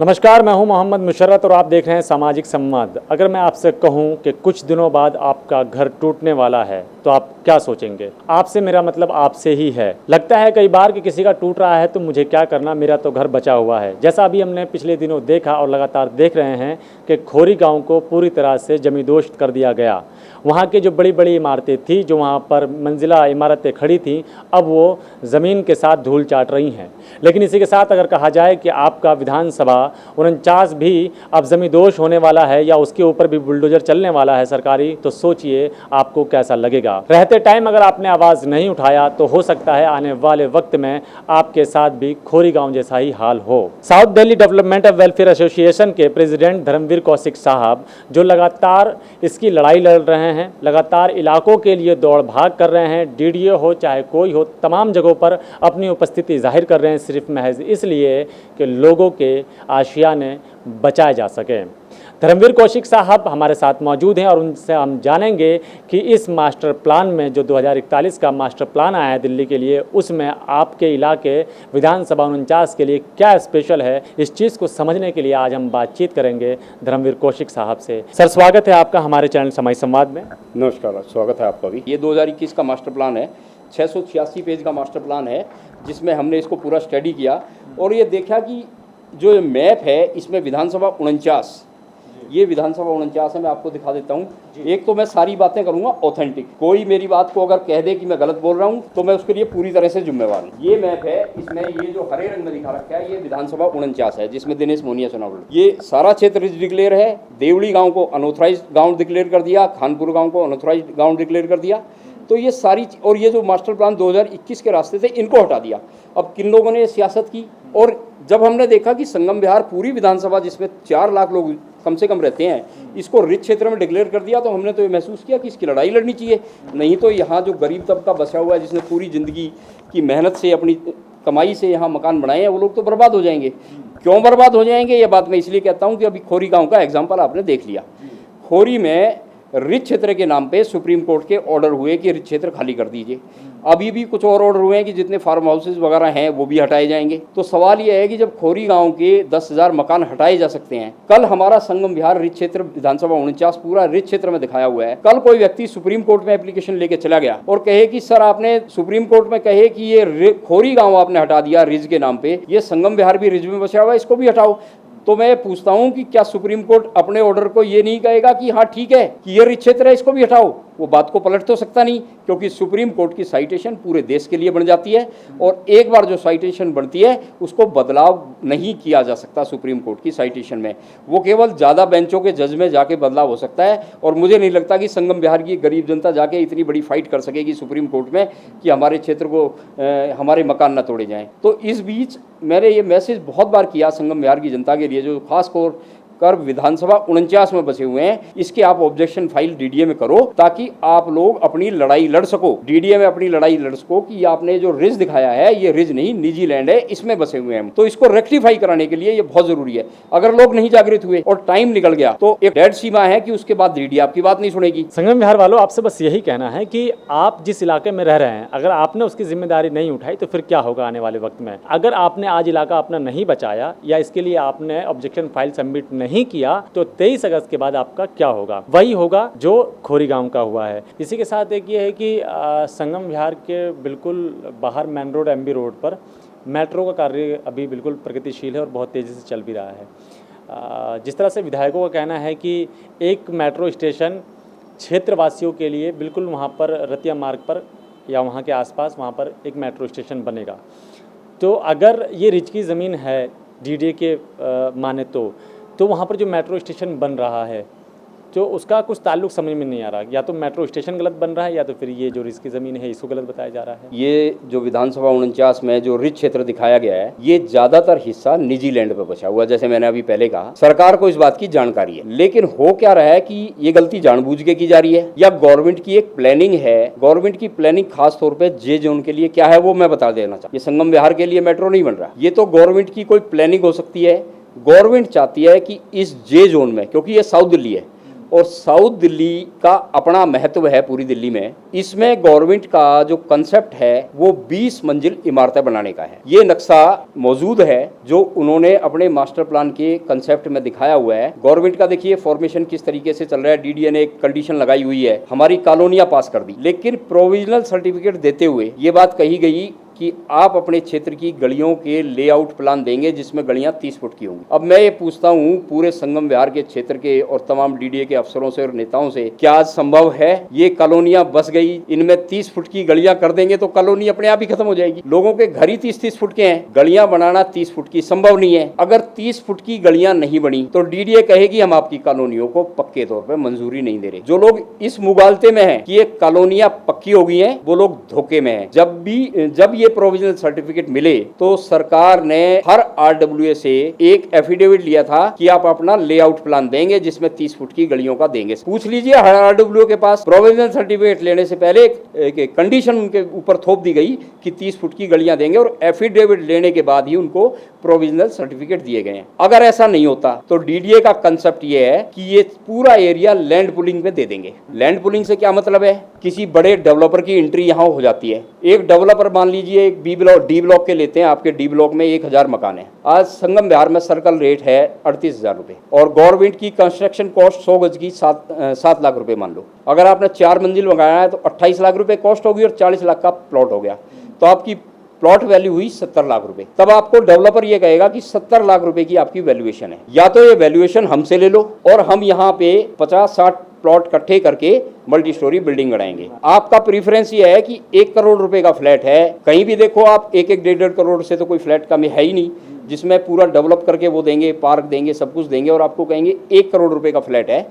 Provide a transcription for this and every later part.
नमस्कार, मैं हूं मोहम्मद मुशर्रत और आप देख रहे हैं सामाजिक संवाद। अगर मैं आपसे कहूं कि कुछ दिनों बाद आपका घर टूटने वाला है तो आप क्या सोचेंगे? आपसे मेरा मतलब आपसे ही है। लगता है कई बार कि किसी का टूट रहा है तो मुझे क्या करना, मेरा तो घर बचा हुआ है। जैसा अभी हमने पिछले दिनों देखा और लगातार देख रहे हैं कि खोरी गाँव को पूरी तरह से जमींदोज कर दिया गया। वहाँ की जो बड़ी बड़ी इमारतें थी, जो वहाँ पर मंजिला इमारतें खड़ी थीं, अब वो ज़मीन के साथ धूल चाट रही हैं। लेकिन इसी के साथ अगर कहा जाए कि आपका विधानसभा 49 भी अब जमींदोज होने वाला है या उसके ऊपर भी बुलडोजर चलने वाला है सरकारी, तो सोचिए आपको कैसा लगेगा। रहते टाइम अगर आपने आवाज़ नहीं उठाया तो हो सकता है आने वाले वक्त में आपके साथ भी खोरी गाँव जैसा ही हाल हो। South Delhi development of welfare association के प्रेसिडेंट धर्मवीर कौशिक साहब, जो लगातार इसकी लड़ाई लड़ रहे हैं, लगातार इलाकों के लिए दौड़ भाग कर रहे हैं, डीडीओ हो चाहे कोई हो, तमाम जगहों पर अपनी उपस्थिति जाहिर कर रहे हैं, सिर्फ महज इसलिए कि लोगों के आशिया ने बचाए जा सके। धर्मवीर कौशिक साहब हमारे साथ मौजूद हैं और उनसे हम जानेंगे कि इस मास्टर प्लान में जो 2041 का मास्टर प्लान आया है दिल्ली के लिए, उसमें आपके इलाके विधानसभा 49 के लिए क्या स्पेशल है। इस चीज़ को समझने के लिए आज हम बातचीत करेंगे धर्मवीर कौशिक साहब से। सर, स्वागत है आपका हमारे चैनल समय संवाद में। नमस्कार, स्वागत है आपका भी। ये 2021 का मास्टर प्लान है, 686 पेज का मास्टर प्लान है, जिसमें हमने इसको पूरा स्टडी किया और ये देखा कि जो मैप है इसमें विधानसभा 49, ये विधानसभा 49 है। मैं आपको दिखा देता हूँ। एक तो मैं सारी बातें करूँगा ऑथेंटिक, कोई मेरी बात को अगर कह दे कि मैं गलत बोल रहा हूँ तो मैं उसके लिए पूरी तरह से जिम्मेवार हूँ। ये मैप है, इसमें ये जो हरे रंग में दिखा रखा है ये विधानसभा 49 है, जिसमें दिनेश मोनिया चुनाव लड़े। ये सारा क्षेत्र रिज डिक्लेयर है। देवड़ी गाँव को अनऑथराइज गाँव डिक्लेयर कर दिया, खानपुर गाँव को अनऑथराइज गाँव डिक्लेयर कर दिया। तो ये सारी, और ये जो मास्टर प्लान 2021 के रास्ते थे इनको हटा दिया। अब किन लोगों ने सियासत की, और जब हमने देखा कि संगम विहार पूरी विधानसभा जिसमें 4 लाख लोग कम से कम रहते हैं, इसको रिच क्षेत्र में डिक्लेयर कर दिया, तो हमने तो ये महसूस किया कि इसकी लड़ाई लड़नी चाहिए। नहीं तो यहाँ जो गरीब तबका बचा हुआ है, जिसने पूरी ज़िंदगी की मेहनत से अपनी कमाई से यहाँ मकान बनाए हैं, वो लोग तो बर्बाद हो जाएंगे। क्यों बर्बाद हो जाएंगे ये बात मैं इसलिए कहता हूँ कि अभी खोरी गाँव का एग्जाम्पल आपने देख लिया। खोरी में रिच क्षेत्र के नाम पे सुप्रीम कोर्ट के ऑर्डर हुए कि रिच क्षेत्र खाली कर दीजिए। अभी भी कुछ और ऑर्डर हुए हैं कि जितने फार्म हाउसेज वगैरह हैं वो भी हटाए जाएंगे। तो सवाल ये है कि जब खोरी गांव के 10,000 मकान हटाए जा सकते हैं, कल हमारा संगम विहार रिच क्षेत्र विधानसभा 49 पूरा रिच क्षेत्र में दिखाया हुआ है, कल कोई व्यक्ति सुप्रीम कोर्ट में एप्लीकेशन लेके चला गया और कहे कि सर आपने सुप्रीम कोर्ट में कहे कि ये खोरी गाँव आपने हटा दिया रिज के नाम पे, ये संगम विहार भी रिज में बचा हुआ है, इसको भी हटाओ। तो मैं पूछता हूं कि क्या सुप्रीम कोर्ट अपने ऑर्डर को ये नहीं कहेगा कि हाँ ठीक है कि ये रिच क्षेत्र है, इसको भी हटाओ? वो बात को पलट तो सकता नहीं, क्योंकि सुप्रीम कोर्ट की साइटेशन पूरे देश के लिए बन जाती है और एक बार जो साइटेशन बनती है उसको बदलाव नहीं किया जा सकता। सुप्रीम कोर्ट की साइटेशन में वो केवल ज़्यादा बेंचों के जज में जाके बदलाव हो सकता है, और मुझे नहीं लगता कि संगम विहार की गरीब जनता जाके इतनी बड़ी फाइट कर सकेगी सुप्रीम कोर्ट में कि हमारे क्षेत्र को हमारे मकान न तोड़े जाएँ। तो इस बीच मैंने ये मैसेज बहुत बार किया संगम विहार की जनता के लिए, जो खासतौर कर विधानसभा 49 में बसे हुए हैं, इसके आप ऑब्जेक्शन फाइल डीडीए में करो ताकि आप लोग अपनी लड़ाई लड़ सको, डीडीए में अपनी लड़ाई लड़ सको कि आपने जो रिज दिखाया है ये रिज नहीं निजी लैंड है, इसमें बसे हुए हैं। तो इसको रेक्टिफाई कराने के लिए ये बहुत जरूरी है। अगर लोग नहीं जागृत हुए और टाइम निकल गया तो एक डेड सीमा है कि उसके बाद डीडीए आपकी बात नहीं सुनेगी। संगम विहार वालों, आपसे बस यही कहना है कि आप जिस इलाके में रह रहे हैं, अगर आपने उसकी जिम्मेदारी नहीं उठाई तो फिर क्या होगा आने वाले वक्त में। अगर आपने आज इलाका अपना नहीं बचाया या इसके लिए आपने ऑब्जेक्शन फाइल सबमिट नहीं किया तो 23 अगस्त के बाद आपका क्या होगा? वही होगा जो खोरी गांव का हुआ है। इसी के साथ एक ये है कि संगम विहार के बिल्कुल बाहर मेन रोड एमबी रोड पर मेट्रो का कार्य अभी बिल्कुल प्रगतिशील है और बहुत तेज़ी से चल भी रहा है। जिस तरह से विधायकों का कहना है कि एक मेट्रो स्टेशन क्षेत्रवासियों के लिए बिल्कुल वहाँ पर रतिया मार्ग पर या वहाँ के आसपास वहाँ पर एक मेट्रो स्टेशन बनेगा। तो अगर ये रिच की ज़मीन है डीडीए के माने तो वहाँ पर जो मेट्रो स्टेशन बन रहा है तो उसका कुछ ताल्लुक समझ में नहीं आ रहा। या तो मेट्रो स्टेशन गलत बन रहा है या तो फिर ये जो रिच की ज़मीन है इसको गलत बताया जा रहा है। ये जो विधानसभा 49 में जो रिच क्षेत्र दिखाया गया है, ये ज़्यादातर हिस्सा निजी लैंड पर बचा हुआ है। जैसे मैंने अभी पहले कहा, सरकार को इस बात की जानकारी है, लेकिन हो क्या रहा है कि ये गलती जानबूझ के की जा रही है या गवर्नमेंट की एक प्लानिंग है। गवर्नमेंट की प्लानिंग खास तौर पर जे जोन के लिए क्या है वो मैं बता देना चाहता हूँ। ये संगम विहार के लिए मेट्रो नहीं बन रहा, ये तो गवर्नमेंट की कोई प्लानिंग हो सकती है। गवर्नमेंट चाहती है कि इस जे जोन में, क्योंकि ये साउथ दिल्ली है, और साउथ दिल्ली का अपना महत्व है पूरी दिल्ली में। इसमें गवर्नमेंट का जो कंसेप्ट है वो 20 मंजिल इमारतें बनाने का है। ये नक्शा मौजूद है जो उन्होंने अपने मास्टर प्लान के कंसेप्ट में दिखाया हुआ है। गवर्नमेंट का देखिए फॉर्मेशन किस तरीके से चल रहा है। डीडीए ने एक कंडीशन लगाई हुई है, हमारी कॉलोनियां पास कर दी, लेकिन प्रोविजनल सर्टिफिकेट देते हुए ये बात कही गई कि आप अपने क्षेत्र की गलियों के लेआउट प्लान देंगे जिसमें गलियां 30 फुट की होंगी। अब मैं ये पूछता हूं पूरे संगम विहार के क्षेत्र के और तमाम डीडीए के अफसरों से और नेताओं से, क्या आज संभव है ये कॉलोनियां बस गई, इनमें 30 फुट की गलियां कर देंगे तो कॉलोनी अपने आप ही खत्म हो जाएगी। लोगों के घर ही 30-30 फुट के हैं, गलियां बनाना 30 फुट की संभव नहीं है। अगर 30 फुट की गलियां नहीं बनी तो डीडीए कहेगी हम आपकी कॉलोनियों को पक्के तौर पर मंजूरी नहीं दे रहे। जो लोग इस मुगालते में है कि ये कॉलोनियां पक्की हो गई हैं, वो लोग धोखे में हैं। जब ये प्रोविजनल सर्टिफिकेट मिले तो सरकार ने हर आरडब्ल्यूए से एक एफिडेविट लिया था कि आप अपना लेआउट प्लान देंगे जिसमें 30 फुट की गलियों का देंगे। पूछ लीजिए हर आरडब्ल्यूए के पास प्रोविजनल सर्टिफिकेट लेने से पहले एक कंडीशन उनके ऊपर थोप दी गई कि 30 फुट की गलियां देंगे और एफिडेविट लेने के बाद ही उनको प्रोविजनल सर्टिफिकेट दिए गए हैं। अगर ऐसा नहीं होता तो डीडीए का कंसेप्ट ये है कि ये पूरा एरिया लैंड पुलिंग में दे देंगे। लैंड पुलिंग से क्या मतलब है, किसी बड़े डेवलपर की एंट्री यहां हो जाती है। एक डेवलपर मान लीजिए एक डी ब्लॉक के लेते हैं, आपके डी ब्लॉक में 1000 मकान है। आज संगम विहार में सर्कल रेट है 38,000 रुपए और गवर्नमेंट की कंस्ट्रक्शन कॉस्ट 100 गज की 7 लाख रुपए मान लो। अगर आपने 4 मंजिल मंगाया है तो 28 लाख रुपए कॉस्ट होगी और 40 लाख का प्लॉट हो गया, तो आपकी प्लॉट वैल्यू हुई 70 लाख रुपए। तब आपको डेवलपर ये कहेगा कि 70 लाख रुपए की आपकी वैल्यूएशन है, या तो ये वैल्यूएशन हमसे ले लो और हम यहाँ पे 50-60 प्लॉट इकट्ठे करके मल्टी स्टोरी बिल्डिंग बनाएंगे। आपका प्रीफरेंस ये है कि 1 करोड़ रुपए का फ्लैट है, कहीं भी देखो आप 1-1.5 करोड़ से तो कोई फ्लैट कम है ही नहीं, जिसमें पूरा डेवलप करके वो देंगे, पार्क देंगे, सब कुछ देंगे और आपको कहेंगे 1 करोड़ रुपए का फ्लैट है,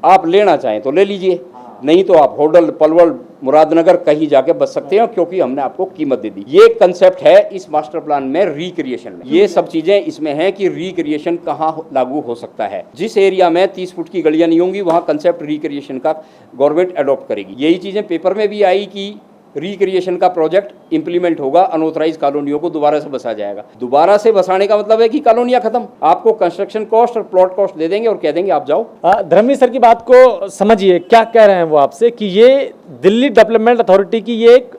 आप लेना चाहें तो ले लीजिए, नहीं तो आप होडल, पलवल, मुरादनगर कहीं जाके बच सकते हैं क्योंकि हमने आपको कीमत दे दी। ये कंसेप्ट है इस मास्टर प्लान में रिक्रिएशन में। ये सब चीजें इसमें हैं कि रिक्रिएशन कहाँ लागू हो सकता है। जिस एरिया में 30 फुट की गलियां नहीं होंगी वहां कंसेप्ट रिक्रिएशन का गवर्नमेंट अडॉप्ट करेगी। यही चीजें पेपर में भी आई कि रिक्रिएशन का प्रोजेक्ट इंप्लीमेंट होगा, अनऑथराइज कॉलोनियों को दोबारा से बसा जाएगा। दोबारा से बसाने का मतलब है कि कॉलोनियां खत्म, आपको कंस्ट्रक्शन कॉस्ट और प्लॉट कॉस्ट दे देंगे और कह देंगे आप जाओ। धर्मवीर सर की बात को समझिए, क्या कह रहे हैं वो आपसे कि ये दिल्ली डेवलपमेंट अथॉरिटी की ये एक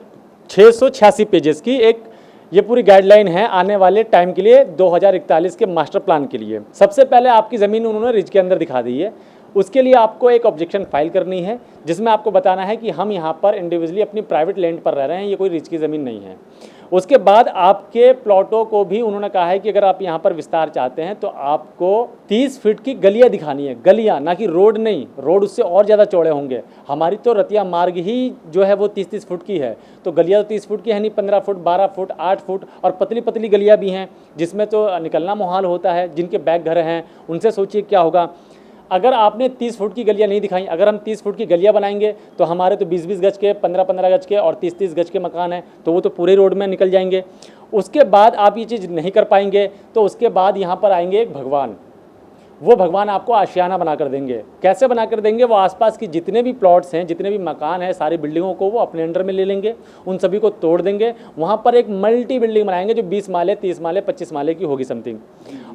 686 पेजेस की एक ये पूरी गाइडलाइन है आने वाले टाइम के लिए 2041 के मास्टर प्लान के लिए। सबसे पहले आपकी ज़मीन उन्होंने रिज के अंदर दिखा दी है, उसके लिए आपको एक ऑब्जेक्शन फाइल करनी है जिसमें आपको बताना है कि हम यहाँ पर इंडिविजुअली अपनी प्राइवेट लैंड पर रह रहे हैं, ये कोई रिच की ज़मीन नहीं है। उसके बाद आपके प्लॉटों को भी उन्होंने कहा है कि अगर आप यहाँ पर विस्तार चाहते हैं तो आपको 30 फीट की गलियाँ दिखानी है, गलियाँ, ना कि रोड नहीं, रोड उससे और ज़्यादा चौड़े होंगे। हमारी तो रतिया मार्ग ही जो है वो 30-30 फुट की है, तो गलियाँ तो 30 फुट की है नहीं, 15 फुट, 12 फुट, 8 फुट और पतली पतली गलियाँ भी हैं जिसमें तो निकलना मुहाल होता है। जिनके बैक घर हैं उनसे सोचिए क्या होगा। अगर आपने 30 फुट की गलियां नहीं दिखाई, अगर हम 30 फुट की गलियां बनाएंगे तो हमारे तो 20-20 गज के, 15-15 गज के और 30-30 गज के मकान हैं, तो वो तो पूरे रोड में निकल जाएंगे। उसके बाद आप ये चीज़ नहीं कर पाएंगे तो उसके बाद यहाँ पर आएंगे एक भगवान, वो भगवान आपको आशियाना बना कर देंगे। कैसे बना कर देंगे, वो आसपास की जितने भी प्लॉट्स हैं, जितने भी मकान हैं, सारी बिल्डिंगों को वो अपने अंडर में ले लेंगे, उन सभी को तोड़ देंगे, वहाँ पर एक मल्टी बिल्डिंग बनाएंगे जो 20 माले, 30 माले, 25 माले की होगी समथिंग,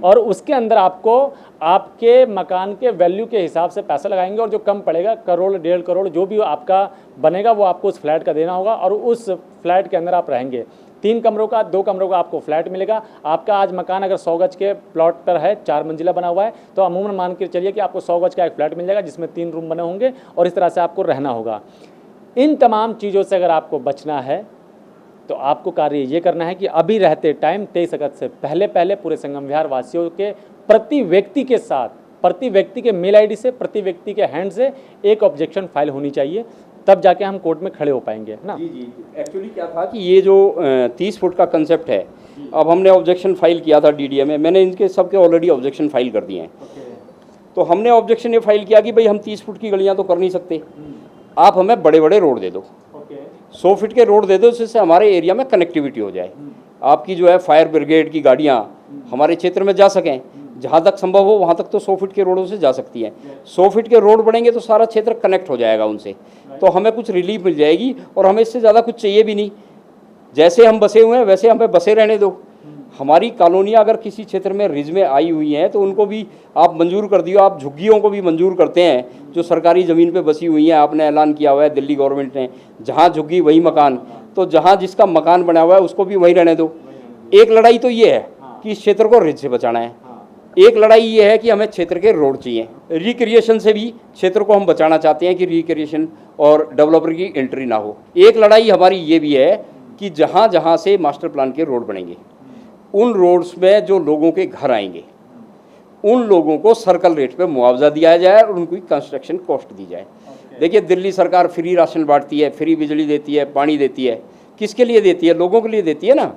और उसके अंदर आपको आपके मकान के वैल्यू के हिसाब से पैसा लगाएंगे और जो कम पड़ेगा, करोड़ 1.5 करोड़ जो भी आपका बनेगा वो आपको उस फ्लैट का देना होगा और उस फ्लैट के अंदर आप रहेंगे। 3 कमरों का, 2 कमरों का आपको फ्लैट मिलेगा। आपका आज मकान अगर 100 गज के प्लॉट पर है, 4 मंजिला बना हुआ है, तो अमूमन मान के चलिए कि आपको 100 गज का एक फ्लैट मिल जाएगा जिसमें 3 रूम बने होंगे और इस तरह से आपको रहना होगा। इन तमाम चीज़ों से अगर आपको बचना है तो आपको कार्य ये करना है कि अभी रहते टाइम 23 अगस्त से पहले पूरे संगम विहार वासियों के प्रति व्यक्ति के साथ, प्रति व्यक्ति के मेल आईडी से, प्रति व्यक्ति के हैंड से एक ऑब्जेक्शन फाइल होनी चाहिए, तब जाके हम कोर्ट में खड़े हो पाएंगे ना। जी एक्चुअली क्या था कि ये जो 30 फुट का कंसेप्ट है, अब हमने ऑब्जेक्शन फाइल किया था डीडीए में, मैंने इनके सबके ऑलरेडी ऑब्जेक्शन फाइल कर दिए हैं। तो हमने ऑब्जेक्शन ये फाइल किया कि भाई हम 30 फुट की गलियां तो कर नहीं सकते, आप हमें बड़े बड़े रोड दे दो, 100 फीट के रोड दे दो जिससे हमारे एरिया में कनेक्टिविटी हो जाए, आपकी जो है फायर ब्रिगेड की गाड़ियाँ हमारे क्षेत्र में जा सकें, जहाँ तक संभव हो वहाँ तक तो 100 फीट के रोडों से जा सकती हैं। 100 फीट के रोड बढ़ेंगे तो सारा क्षेत्र कनेक्ट हो जाएगा उनसे, तो हमें कुछ रिलीफ मिल जाएगी और हमें इससे ज़्यादा कुछ चाहिए भी नहीं। जैसे हम बसे हुए हैं वैसे हमें बसे रहने दो, हमारी कॉलोनियाँ अगर किसी क्षेत्र में रिज में आई हुई हैं तो उनको भी आप मंजूर कर दियो। आप झुग्गियों को भी मंजूर करते हैं जो सरकारी ज़मीन पे बसी हुई हैं। आपने ऐलान किया हुआ है दिल्ली गवर्नमेंट ने, जहाँ झुग्गी वही मकान, तो जहाँ जिसका मकान बना हुआ है उसको भी वहीं रहने दो। एक लड़ाई तो ये है कि इस क्षेत्र को रिज से बचाना है, एक लड़ाई ये है कि हमें क्षेत्र के रोड चाहिए। रिक्रिएशन से भी क्षेत्र को हम बचाना चाहते हैं कि रिक्रिएशन और डेवलपर की एंट्री ना हो। एक लड़ाई हमारी ये भी है कि जहाँ जहाँ से मास्टर प्लान के रोड बनेंगे उन रोड्स में जो लोगों के घर आएंगे उन लोगों को सर्कल रेट पे मुआवजा दिया जाए और उनको कंस्ट्रक्शन कॉस्ट दी जाए। देखिए दिल्ली सरकार फ्री राशन बांटती है, फ्री बिजली देती है, पानी देती है, किसके लिए देती है? लोगों के लिए देती है ना।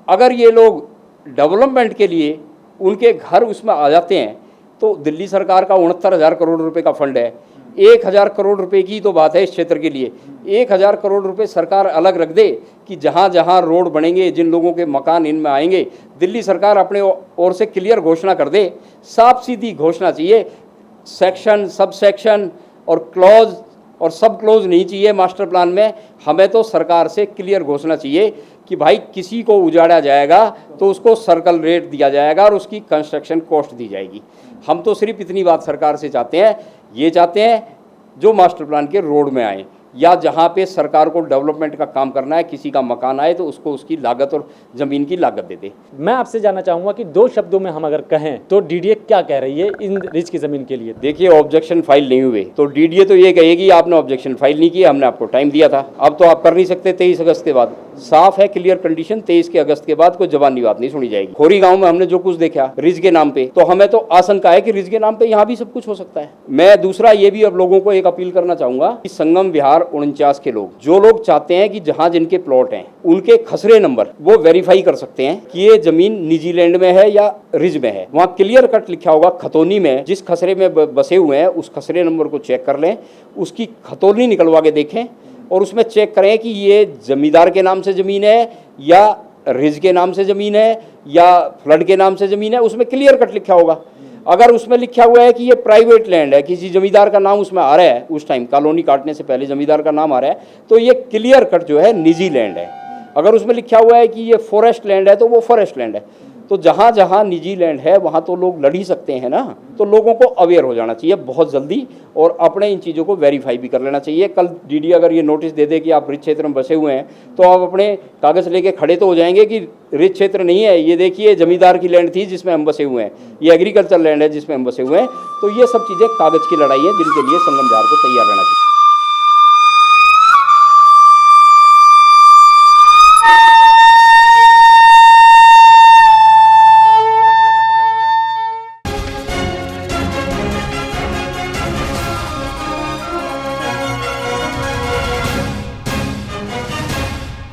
अगर ये लोग डेवलपमेंट के लिए उनके घर उसमें आ जाते हैं तो दिल्ली सरकार का 69,000 करोड़ रुपए का फंड है, 1,000 करोड़ रुपए की तो बात है इस क्षेत्र के लिए। 1,000 करोड़ रुपए सरकार अलग रख दे कि जहाँ जहाँ रोड बनेंगे, जिन लोगों के मकान इनमें आएंगे, दिल्ली सरकार अपने ओर से क्लियर घोषणा कर दे। साफ सीधी घोषणा चाहिए, सेक्शन, सब सेक्शन और क्लॉज और सब क्लोज नहीं चाहिए मास्टर प्लान में। हमें तो सरकार से क्लियर घोषणा चाहिए कि भाई किसी को उजाड़ा जाएगा तो उसको सर्कल रेट दिया जाएगा और उसकी कंस्ट्रक्शन कॉस्ट दी जाएगी। हम तो सिर्फ इतनी बात सरकार से चाहते हैं, ये चाहते हैं जो मास्टर प्लान के रोड में आए या जहाँ पे सरकार को डेवलपमेंट का काम करना है, किसी का मकान आए तो उसको उसकी लागत और ज़मीन की लागत दे दे। मैं आपसे जानना चाहूँगा कि 2 शब्दों में हम अगर कहें तो डीडीए क्या कह रही है इन रिज की ज़मीन के लिए? देखिए ऑब्जेक्शन फाइल नहीं हुए तो डीडीए तो ये कहेगी आपने ऑब्जेक्शन फाइल नहीं किया, हमने आपको टाइम दिया था, अब तो आप कर नहीं सकते 23 अगस्त के बाद। साफ है क्लियर कंडीशन, 23 के अगस्त के बाद कोई जबानी बात नहीं सुनी जाएगी। खोरी गांव में हमने जो कुछ देखा रिज के नाम पे, तो हमें तो आशंका है कि रिज के नाम पे यहाँ भी सब कुछ हो सकता है। मैं दूसरा ये भी अब लोगों को एक अपील करना चाहूंगा कि संगम विहार 49 के लोग, जो लोग चाहते हैं कि जहाँ जिनके प्लॉट हैं उनके खसरे नंबर वो वेरीफाई कर सकते हैं कि ये जमीन निजी लैंड में है या रिज में है। वहाँ क्लियर कट लिखा होगा खतौनी में, जिस खसरे में बसे हुए हैं उस खसरे नंबर को चेक कर लें, उसकी खतौनी निकलवा के देखें और उसमें चेक करें कि ये जमींदार के नाम से ज़मीन है या रिज के नाम से ज़मीन है या फ्लड के नाम से ज़मीन है। उसमें क्लियर कट लिखा होगा। अगर उसमें लिखा हुआ है कि ये प्राइवेट लैंड है, किसी जमींदार का नाम उसमें आ रहा है, उस टाइम कॉलोनी काटने से पहले जमींदार का नाम आ रहा है, तो ये क्लियर कट जो है निजी लैंड है। अगर उसमें लिखा हुआ है कि ये फॉरेस्ट लैंड है तो वो फॉरेस्ट लैंड है। तो जहाँ जहाँ निजी लैंड है वहाँ तो लोग लड़ ही सकते हैं ना। तो लोगों को अवेयर हो जाना चाहिए बहुत जल्दी और अपने इन चीज़ों को वेरीफाई भी कर लेना चाहिए। कल डीडी अगर ये नोटिस दे दे कि आप रिज क्षेत्र में बसे हुए हैं तो आप अपने कागज़ लेके खड़े तो हो जाएंगे कि रिज क्षेत्र नहीं है, ये देखिए जमींदार की लैंड थी जिसमें हम बसे हुए हैं, ये एग्रीकल्चर लैंड है जिसमें हम बसे हुए हैं। तो ये सब चीज़ें कागज़ की लड़ाई है जिनके लिए संगम विहार को तैयार रहना चाहिए।